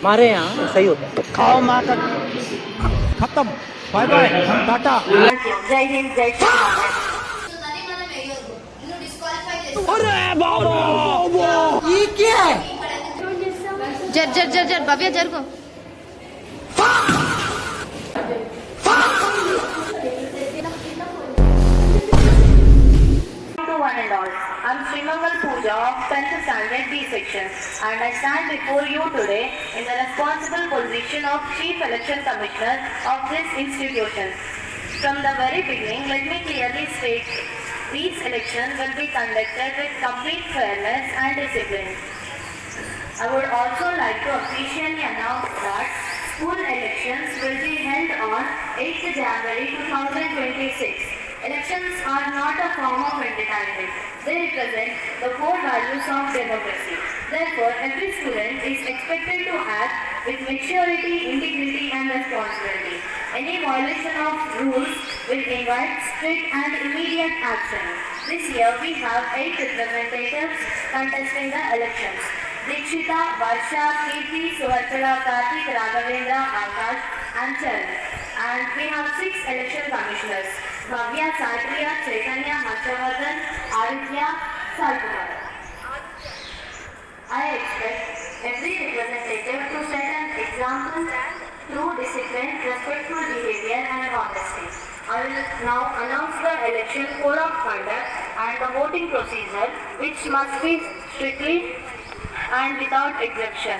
हमारे यहाँ ऐसा ही होता है। खाओ माँ का खत्म, बाय बाय, टाटा। जय हिंद, जय श्री राम। अरे बाबा ये क्या है? जर जर जर जर भव्य जर को To one and all, I'm Srimangal Pooja of 10th Standard B section, and I stand before you today in the responsible position of Chief Election Commissioner of this institution. From the very beginning, let me clearly state these elections will be conducted with complete fairness and discipline. I would also like to officially announce that school elections will be held on 8th January 2026. Elections are not a form of entertainment. They represent the core values of democracy. Therefore, every student is expected to act with maturity, integrity and responsibility. Any violation of rules will invite strict and immediate action. This year, we have 8 representatives contesting the elections. Dikshita, Varsha, Kirti, Suharchala, Karthik, Raghavendra, Akash and Charan. And we have 6 election commissioners. Bhavya, Satriya, Chaitanya, Harshavardhan, Aditya, Salkumar. I expect every representative to set an example through discipline, respectful behavior and honesty. I will now announce the election code of conduct and the voting procedure, which must be strictly and without exception.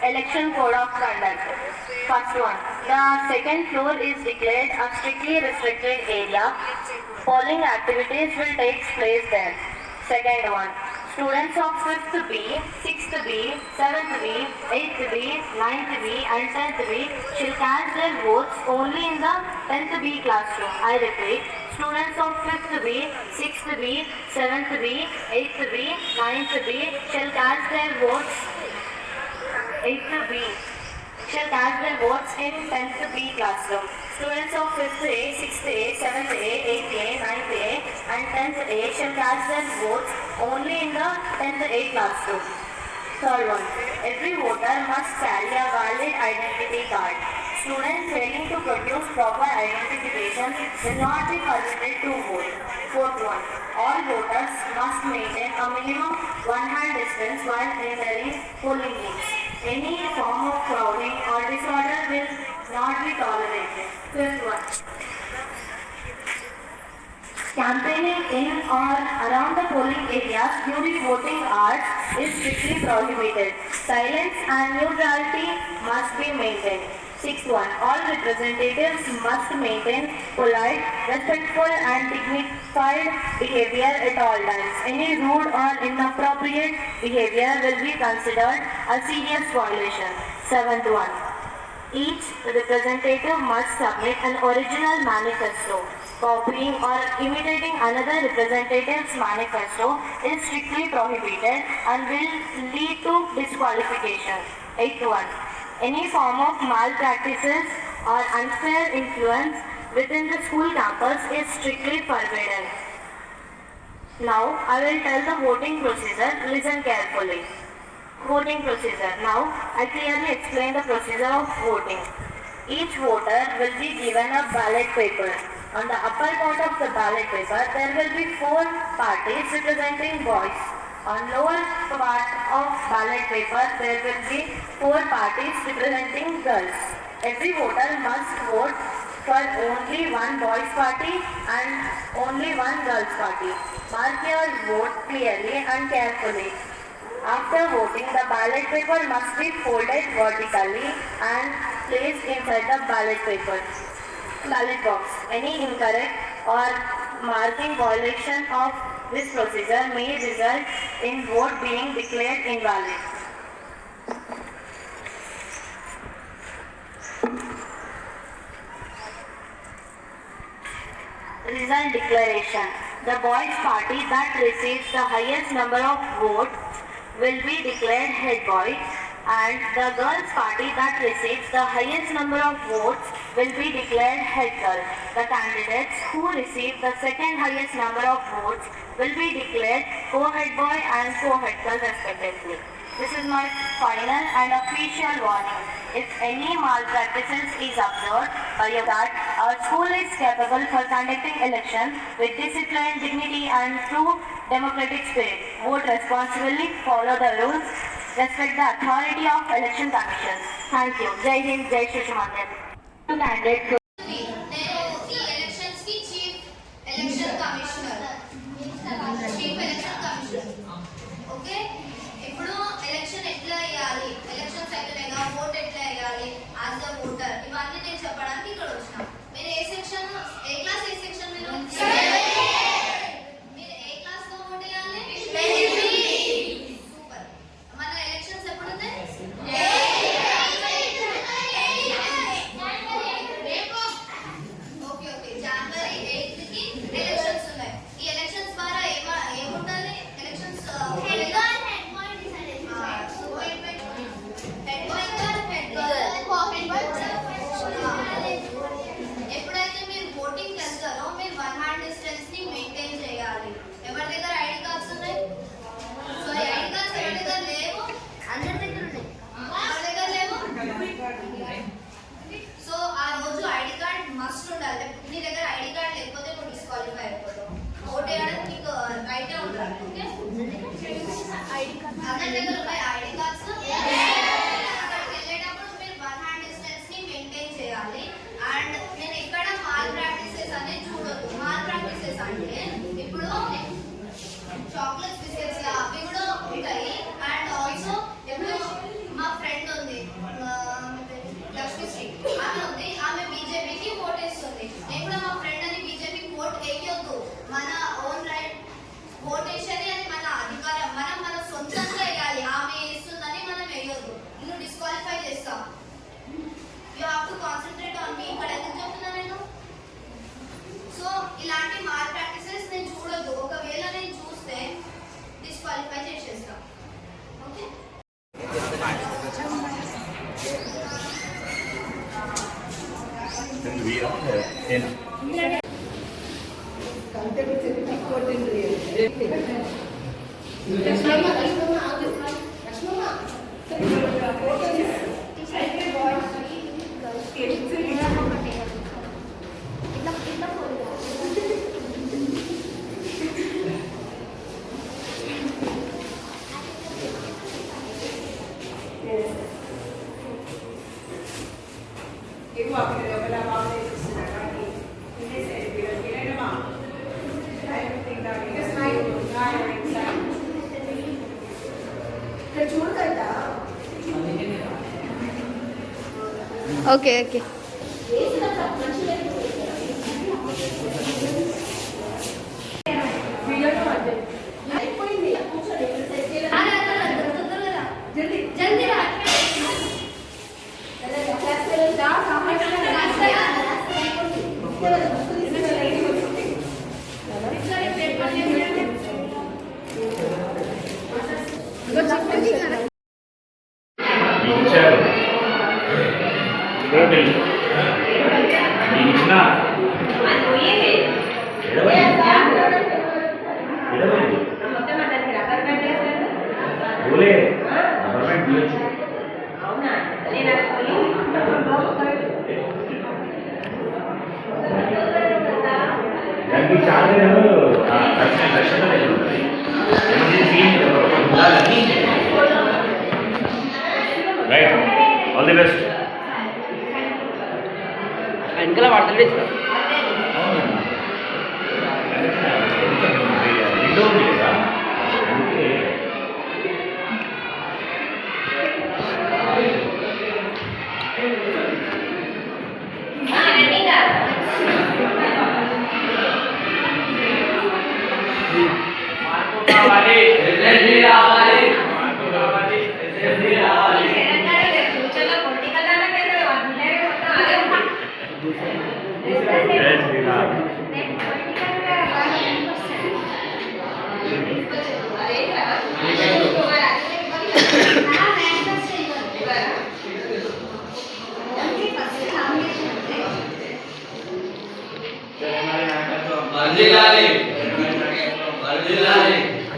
Election code of conduct. First one. The second floor is declared a strictly restricted area. Polling activities will take place there. Second one. Students of 5th B, 6th B, 7th B, 8th B, 9th B and 10th B shall cast their votes only in the 10th B classroom. I repeat. Students of 5th B, 6th B, 7th B, 8th B, 9th B shall cast their votes 8th B shall cast their votes in 10th B classroom. Students of 5th A, 6th A, 7th A, 8th A, 9th A and 10th A shall cast their votes only in the 10th A classroom. Third one. Every voter must carry a valid identity card. Students failing to produce proper identification will not be permitted to vote. Fourth one. All voters must maintain a minimum one-hand distance while entering polling booths. Any form of crowding or disorder will not be tolerated. Fifth one. Campaigning in or around the polling areas during voting hours is strictly prohibited. Silence and neutrality must be maintained. Sixth one. All representatives must maintain polite, respectful and dignified behavior at all times. Any rude or inappropriate behavior will be considered a serious violation. Seventh one. Each representative must submit an original manifesto. Copying or imitating another representative's manifesto is strictly prohibited and will lead to disqualification. 8.1. Any form of malpractices or unfair influence within the school campus is strictly forbidden. Now, I will tell the voting procedure. Listen carefully. Voting procedure. Now, I clearly explain the procedure of voting. Each voter will be given a ballot paper. On the upper part of the ballot paper, there will be 4 parties representing boys. On lower part of ballot paper, there will be 4 parties representing girls. Every voter must vote for only one boys party and only one girls party. Mark your vote clearly and carefully. After voting, the ballot paper must be folded vertically and placed inside the ballot box. Any incorrect or marking violation of this procedure may result in vote being declared invalid. Result declaration. The boys party that receives the highest number of votes will be declared head boy, and the girls party that receives the highest number of votes will be declared head girl. The candidates who receive the second highest number of votes will be declared co-head boy and co-head girl respectively. This is my final and official warning. If any malpractices is observed by your guard, our school is capable for conducting elections with discipline, dignity and true democratic spirit. Vote responsibly, follow the rules, respect the authority of election commissions. Thank you. Jai Hind, Jai Shri Mandir. Candidate. నేను ఈ elections కి chief election commissioner okay ఇప్పుడు election ఎట్లా వేయాలి elections అయితేనేగా vote ఎట్లా వేయాలి as the voter ఇవన్నీ నేను చెప్పడానికి ఇక్కడ వచ్చిన మీరు ఏ సెక్షన్ ఏ క్లాస్ ఏ సెక్షన్ మీరు మీరు ఏ క్లాస్ లో ఓట్ వేయాలి సూపర్ మన ఎలక్షన్స్ ఎప్పుడు ఉన్నాయి ఓకే ఓకే జనవరి 8 కి ఎలక్షన్స్ ఉన్నాయి ఈ ఎలక్షన్స్ ద్వారా ఏముండాలి ఎలక్షన్స్ ఎప్పుడైతే మీరు ఓటింగ్ చేస్తారో మీరు 1 హ్యాండ్ డిస్టెన్స్ ని మెయింటైన్ చేయాలి ఎవరి దగ్గర ఐడి కార్డ్స్ ఉన్నాయి సో ఐడి కార్డ్స్ ఎవరి దగ్గర లేవు అందరి దగ్గర ఉన్నాయి ఎవరి దగ్గర లేవు సో ఆ రోజు ఐడి కార్డ్ మస్ట్ ఉండాలి నీ దగ్గర ఐడి కార్డ్ లేకపోతే నువ్వు డిస్క్వాలిఫై అయిపోతావు ఓట్ వేయడానికి నీకు రైటే ఉండాలి ఓకే అందరి దగ్గర ఉన్నాయి ఐడి కార్డ్స్ అక్కడికి వెళ్ళేటప్పుడు మీరు 1 హ్యాండ్ డిస్టెన్స్ ని మెయింటైన్ చేయాలి అండ్ నేను ఎక్కడ మాల్ ప్రాక్టీసెస్ అనేది చూడొద్దు మాల్ ప్రాక్టీసెస్ అంటే ఇప్పుడు చాక్లెట్స్ బిస్కెట్స్ అవి కూడా ఉంటాయి అండ్ ఆల్సో ఇప్పుడు మా ఫ్రెండ్ ఉంది లక్ష్మీశ్రీ ఆమె ఉంది ఆమె బీజేపీకి ఓట్ వేస్తుంది నేను కూడా మా ఫ్రెండ్ అని బీజేపీకి ఓట్ వేయొద్దు మన ఓన్ రైట్ ఓట్ వేసేది అది మన అధికారం మనం మన సొంతంగా వేయాలి ఆమె వేస్తుందని మనం వేయొద్దు నువ్వు డిస్క్వాలిఫై చేస్తాం you have to concentrate on me ఇక్కడ ఎందుకు చెప్తున్నా నేను సో ఇలాంటి మాల్ ప్రాక్టీసెస్ నేను చూడొద్దు ఒకవేళ నేను చూస్తే డిస్క్వాలిఫై చేసేస్తాం okay okay okay Right. All the best. వెనకాల వాడతాడు విండో ఉంది కదా అందుకే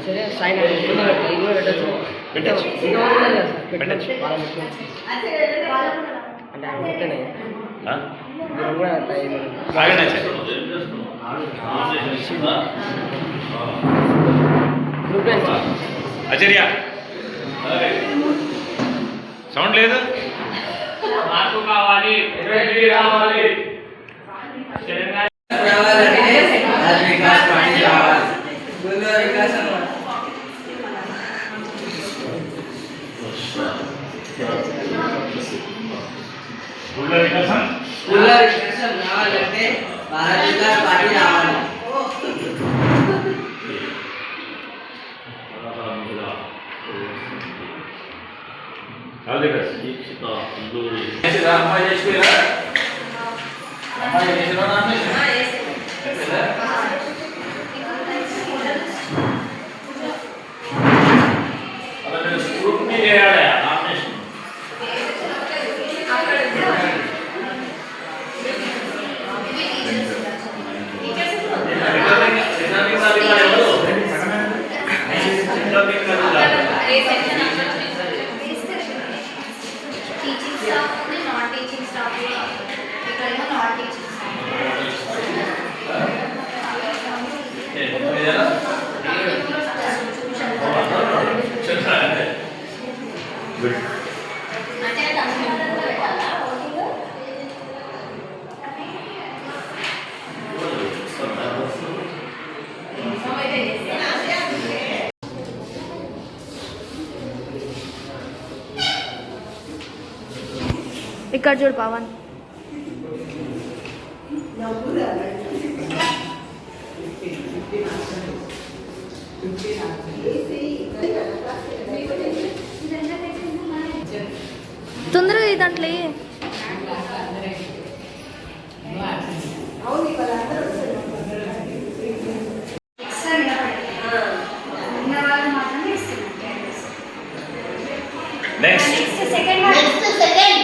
సరే సాయి పెట్టచ్చు పెట్టచ్చు అంటే అనుకుంటేనే బాగానే ఆచార్య సౌండ్ లేదు మార్పు కావాలి రావాలి స్కూల్లో వికాసం రావాలంటే భారత్ వికాస్ పార్టీ రావాలి. ఆల్ ది బెస్ట్ అమ్మాయి చేసిపోయారా అమ్మాయి చేసినా అలా మీరు స్క్రూట్నీ చేయాలి నామినేషన్ టీచింగ్ స్టాఫ్ ఉంది, నాన్ టీచింగ్ స్టాఫ్ ఇక్కడేమో నాన్ టీచింగ్ అంటే కంప్యూటర్లో పెట్టాలా ఇక్కడ చూడు పవన్ తొందరగా ఈ దాంట్లో next second second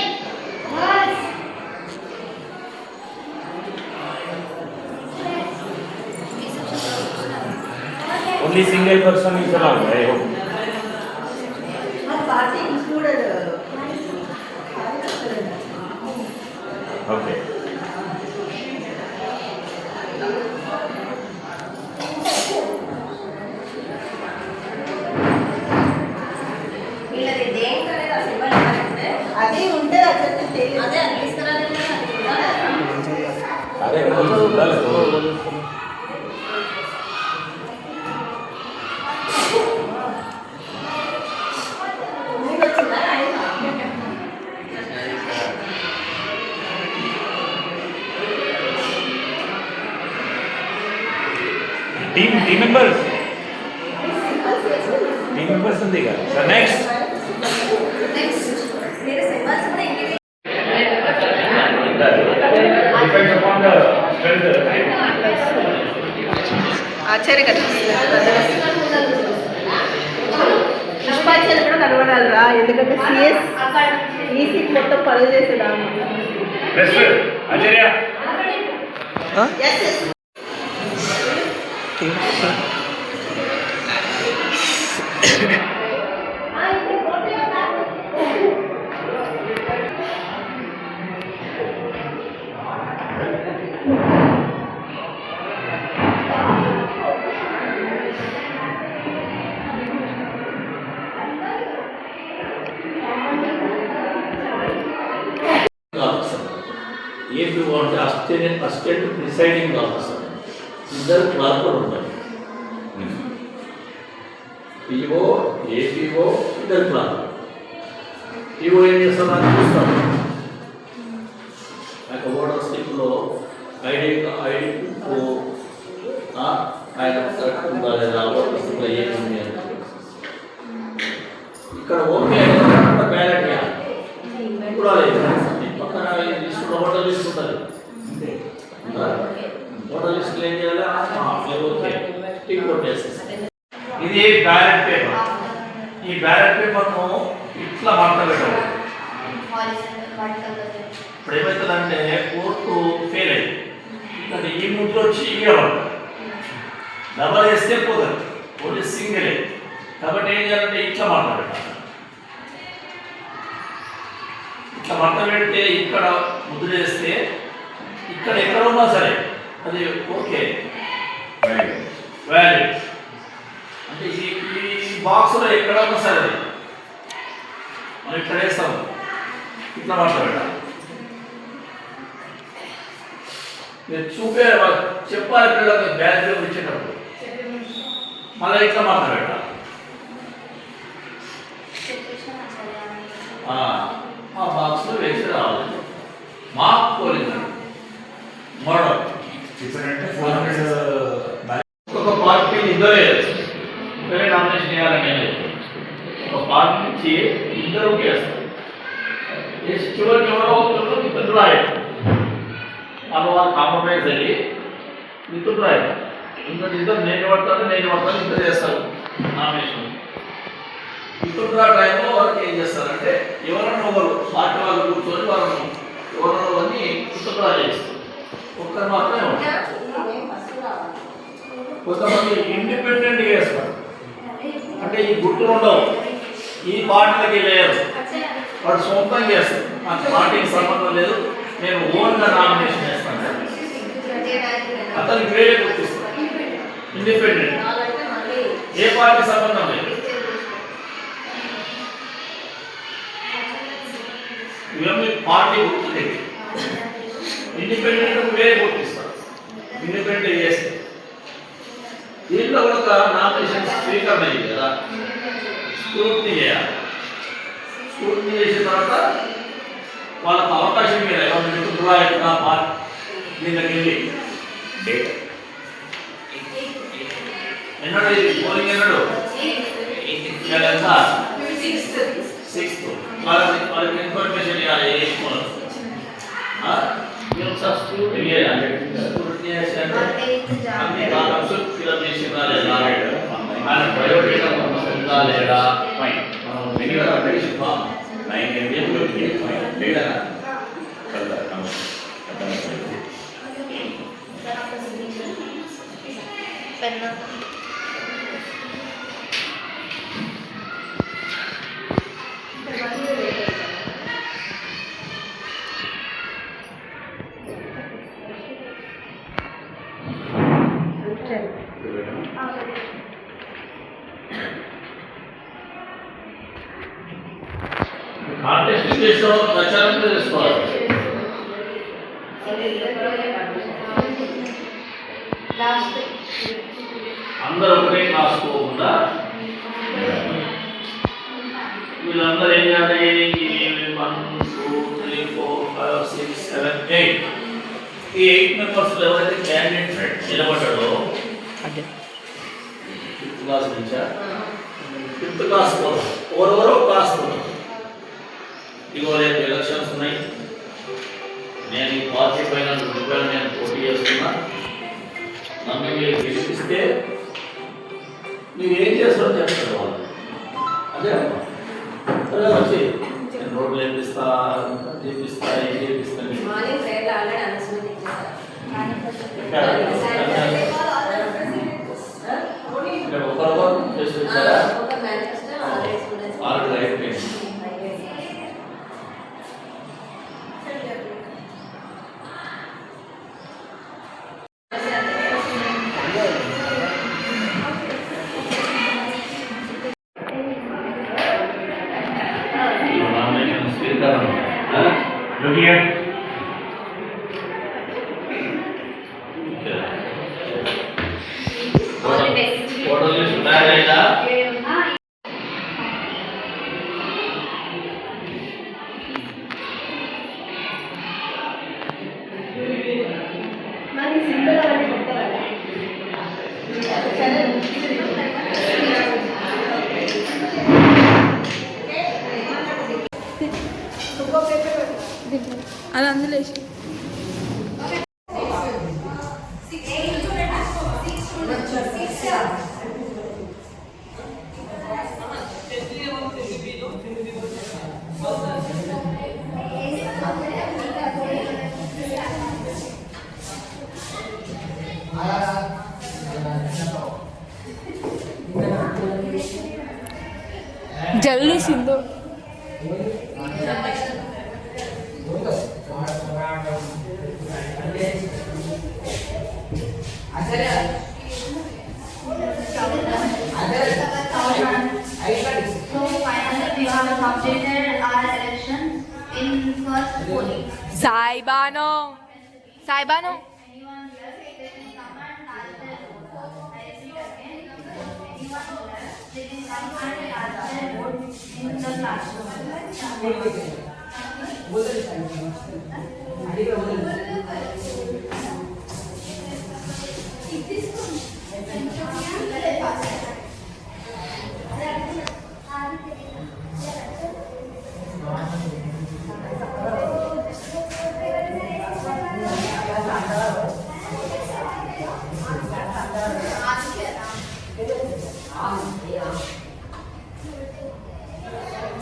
only single person is allowed, I hope. Okay. వీళ్ళది దేనికి అనేది అసలు ఇవ్వాలి అది ఉంటే అసలు తెలియదు. అదే అది తీసుకురాలేదు అదే ఉండాలి. team members ఉంది కదా సార్ నెక్స్ట్ మీరు సింబల్స్ కూడా ఇంటికి డిపెండ్స్ అపాన్ ద స్ట్రెంగ్త్ ఆచార్య కదా పుష్పాచార్య కూడా కనబడాలి రా, ఎందుకంటే సిఎస్ ఈసీ మొత్తం పనులు చేసేదా. Next Acharya officer. If you want assistant presiding officer, ఇద్దరు క్లార్కులు ఉంటాయి. పిఓ ఏపీఓ ఇద్దరు క్లార్కులు. పిఓ ఏం చేస్తారో అని చూస్తాను. నాకు ఓటర్ స్లిప్లో ఐడి ఆయన కరెక్ట్ ఉందా లేదా ఓటర్ స్లిప్లో ఏముంది అని ఇక్కడ ఓకే బ్యాలెట్ చేయాలి. ఇప్పుడు పక్కన లిస్టులో ఓటర్ లిస్ట్ ఉంటుంది. ఓటర్ లిస్టులు ఏం చేయాలి? ఓకే టిక్ కొట్టేసేసి ఇది బ్యాలెట్ పేపర్. ఈ బ్యాలెట్ పేపర్ను ఇట్లా మంట పెట్టాలి. ఇప్పుడు ఏమవుతుందంటే కోర్టు ఫెయిల్ అయింది. అంటే ఈ ముందు వచ్చి ఇవ్వాలి. డబల్ వేస్తే పోతుంది, ఓన్లీ సింగిలే. కాబట్టి ఏం చేయాలంటే ఇట్లా మడత పెట్టాలి. ఇట్లా మడత పెడితే ఇక్కడ ముద్ర వేస్తే ఇక్కడ ఎక్కడ ఉన్నా సరే అది ఓకే వ్యాలిడ్. అంటే ఈ బాక్స్లో ఎక్కడ ఉన్నా సరే అది మనం ఇక్కడ వేస్తాం. ఇట్లా మడత పెట్టాలి. మీరు చెప్పాలి పిల్లలకి బ్యాగ్లో ఇచ్చేటప్పుడు మళ్ళీ ఇట్లా మడత పెట్టాలి. ఆ బాక్స్లో వేసి రావాలి. మార్క్ పోలింగ్ మోడల్ డిఫరెంట్ 400 ఒక పార్టీ ఇద్దరే నామినేషన్ చేయాలని లేదు. ఒక పార్టీ నుంచి ఇద్దరు చేస్తారు. చివరికి ఎవరో ఒకరు ఇద్దరు రాయాలి. అప్పుడు వాళ్ళు కాంప్రమైజ్ అయ్యి ఇద్దరు రాయాలి. ఇద్దరు నేను పడతాను ఇద్దరు చేస్తారు నామినేషన్. ఇద్దరు టైంలో వాళ్ళకి ఏం చేస్తారంటే ఎవరన్నా ఒకరు పార్టీ వాళ్ళు కూర్చొని వాళ్ళని ఎవరన్నా వాళ్ళని ఇద్దరు చేస్తారు. ఒక్కరు మాత్రమే ఉంటారు. కొంతమంది ఇండిపెండెంట్గా వేస్తారు. అంటే ఈ గుర్తులు ఉండవు, ఈ పార్టీలకి లేరు, వాడు సొంతంగా చేస్తారు. నాకు పార్టీకి సంబంధం లేదు, నేను ఓన్గా నామినేషన్ చేస్తాను. అతనికి వేరే గుర్తిస్తాను. ఇండిపెండెంట్, ఏ పార్టీ సంబంధం లేదు. ఇవన్నీ పార్టీ గుర్తు. ఇండిపెండెంట్ వేరే గుర్తిస్తారు. ఇండిపెండెంట్ చేస్తారు. దీంట్లో కూడా ఒక నామినేషన్ స్వీకరణ అయ్యింది కదా, స్క్రూటినీ చేయాలి. స్క్రూటినీ చేసిన తర్వాత వాళ్ళకు అవకాశం మీద నా పార్టీ దీనికి వెళ్ళి డేట్ ఎన్నడూ ఇది పోలింగ్ ఎన్నడూ 6th వాళ్ళకి ఇన్ఫర్మేషన్ ఇవ్వాలి. మీరు ఒకసారి స్క్రూటినీ చేయాలి. స్క్రూటినీ చేసి అంటే అన్ని కాలమ్స్ ఫిల్అప్ చేసిందా లేదా, ఆయన బయోడేటా ఉందా లేదా, ఫైన్ మనం మినిమం అప్లికేషన్ 9 MB ఫైన్ లేదా కల్లా పెన్ కాంటెస్ట్ చేసిన ప్రచారం చేసుకోవాలి. అందరూ ఒకటే క్లాస్ పోకుండా వీళ్ళందరూ ఏం చేయాలి? 1 2 3 4 5 6 7 8 ఈ 8 మెంబర్స్ ఎవరైతే క్యాండిడేట్ నిలబడ్డాడో 5th క్లాస్ నుంచా 5th క్లాస్ పోతాం. ఎవరెవరో క్లాస్ పోతాం. ఇగో రేపు ఎలక్షన్స్ ఉన్నాయి, నేను ఈ పార్టీ పైన రూపాయలు నేను పోటీ చేస్తున్నా, నన్ను మీరు గెలిపిస్తే మీరు ఏం చేస్తారో చెప్తారు వాళ్ళు. అదే అదే వచ్చి నేను రోడ్లు వేపిస్తా, చేపిస్తా, ఏం చేపిస్తాను. ఒకరు చేసి వచ్చారా? ఆల్రెడీ అయిపోయింది. Look here. Photo list tayarayda. మరి సింపుల్ గా పెట్టాలి. అది అందులో जल्दी Sindhu So finally we have completed our election in first polling. साइबानो साइबानो Anyone left? They can come and cast their vote. I repeat again. Anyone who left, they can come and cast their vote in the classroom.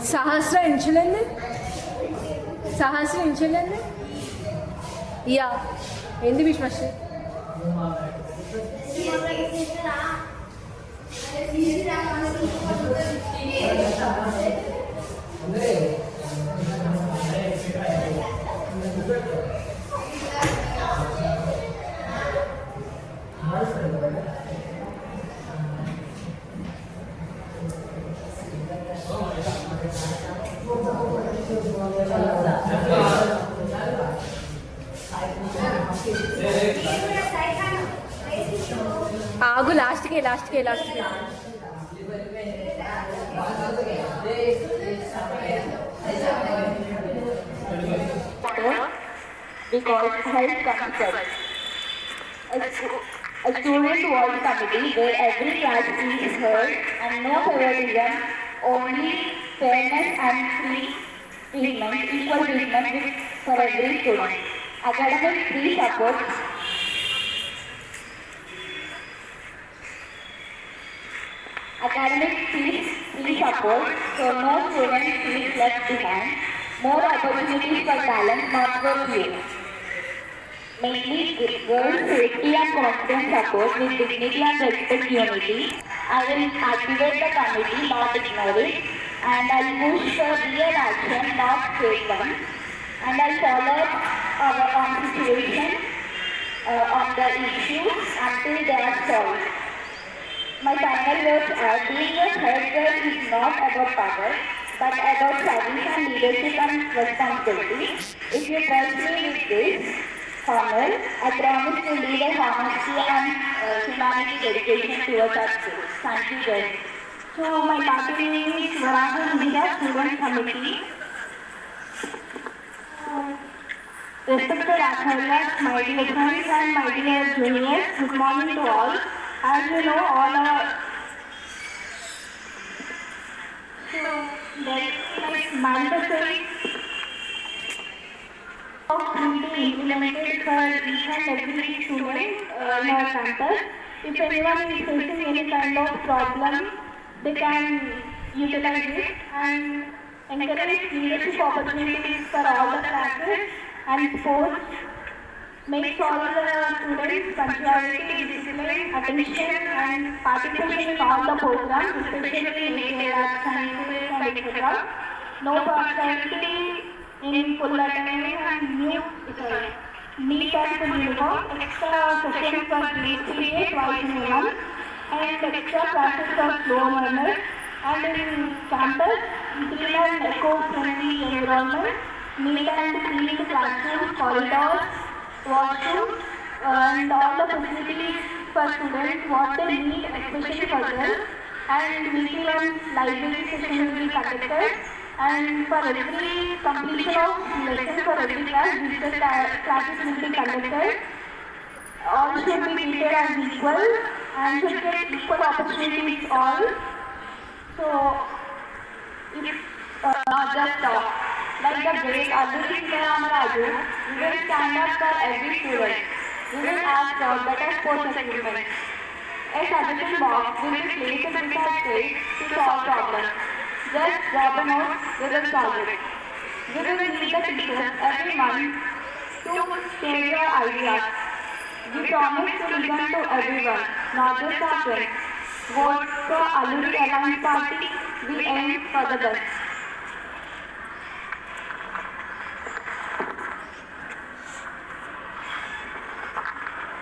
सहस्र इंचुलेंगे सहस्र इंचुलेंगे या ఏంది విశ్వాస आगु last के because health concept. A student voice committee where every class is heard and no favoritism, only fairness and free treatment, equal treatment for every student. Academic free support. Academic free support, so no student feels left behind. More opportunities for talent, not for few. Mainly girls' safety and confidence support with dignity and respect unity. I will activate the committee, not ignore it. And I'll push for real action, not fake one. And I'll follow our own situation on the issues until they are solved. My final words are, being a head girl is not about power, but about service and leadership and responsibility. If you trust me with this honor, I promise to lead a honesty and humanity dedication towards our school. Thank you, guys. So my party name is Varanga Indira Student Committee. Respected acharyas, my dear friends and my dear juniors, good morning to all. As you know, all our mandatory will be implemented for each and every student in our campus. If anyone is facing any kind of problem, they can utilize it and encourage leadership opportunities for all the classes and sports. Makes all the students punctuality, discipline, attention and participation in all the programs, especially in sciences and etc. No partiality in full attendance and neat and full uniform, extra sessions for grade 3A twice in a month and extra classes for slow learners. And in campus, clean and eco-friendly environment, neat and clean classrooms, corridors, washrooms and all the facilities for students what they need, especially for girls. And weekly and library sessions will be conducted. And for every completion of lesson for every class, digital classes will be conducted. All should be treated as equal and should get equal opportunities all. So, if not just talk. Like the great Abdul Kalam Raju, we will stand up for every student. We will ask for better sports equipment. A suggestion box will be placed beside stage to solve problems. Just drop a note, we will solve it. We will meet the teachers every month to share your ideas. We promise to listen to everyone, not just our friends. Vote for Alluri Alliance Party. We aim for the best.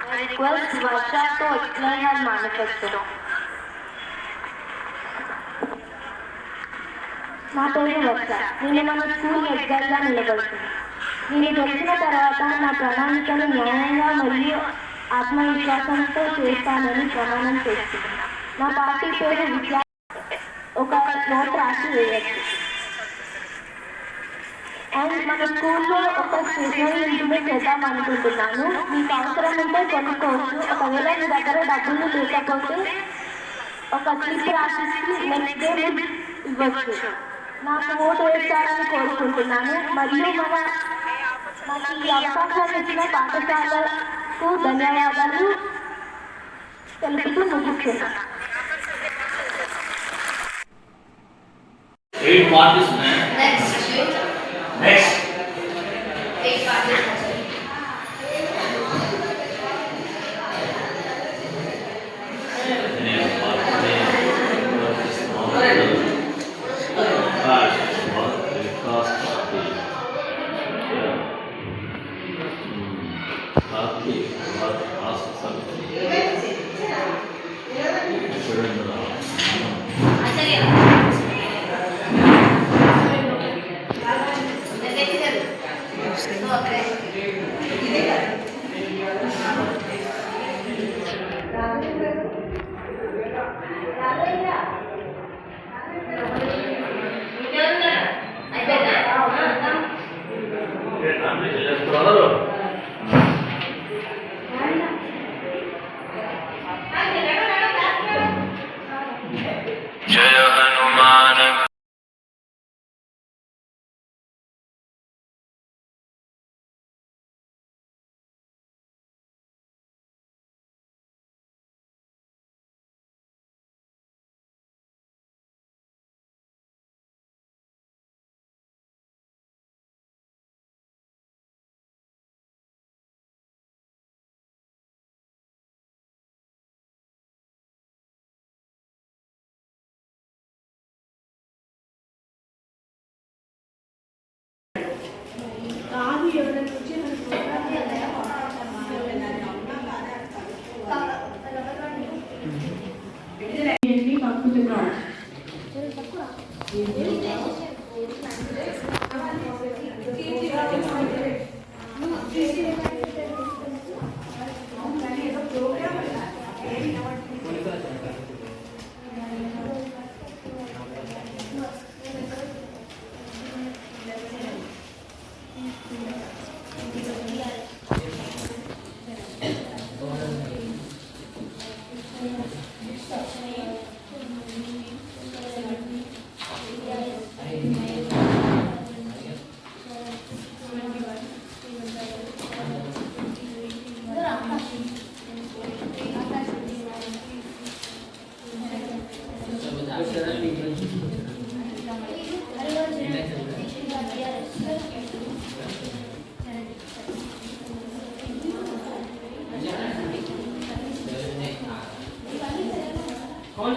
I request Varsha to explain her manifesto. నా పేరు వర్ష. నేను మన school హెడ్గా నిలబడుతుంది. నేను గెలిచిన తర్వాత నా ప్రణాళికను న్యాయంగా మరియు ఆత్మవిశ్వాసంతో చేస్తానని ప్రమాణం చేస్తున్నాను. నా పార్టీ పేరు విద్యా ఒక నోట్ రాసి వేయచ్చు. అండ్ మన స్కూల్లో ఒక స్టేషనరీ ఇంప్లిమెంట్ చేద్దాం అనుకుంటున్నాను. మీకు అవసరం ఉంటే కొనుక్కోవచ్చు. ఒకవేళ మీ దగ్గర డబ్బులు లేకపోతే ఒక స్లిప్ రాసిచ్చి నెక్స్ట్ డే ఇవ్వచ్చు. నాకు ఓటు వేస్తారని కోరుకుంటున్నాను. మరియు నాకు ఈ అవకాశాన్ని ఇచ్చిన పాఠశాలకు ధన్యవాదాలు తెలుపుతూ ముగిస్తున్నాను. 8 parties हैं. Next. 8 parties. कौन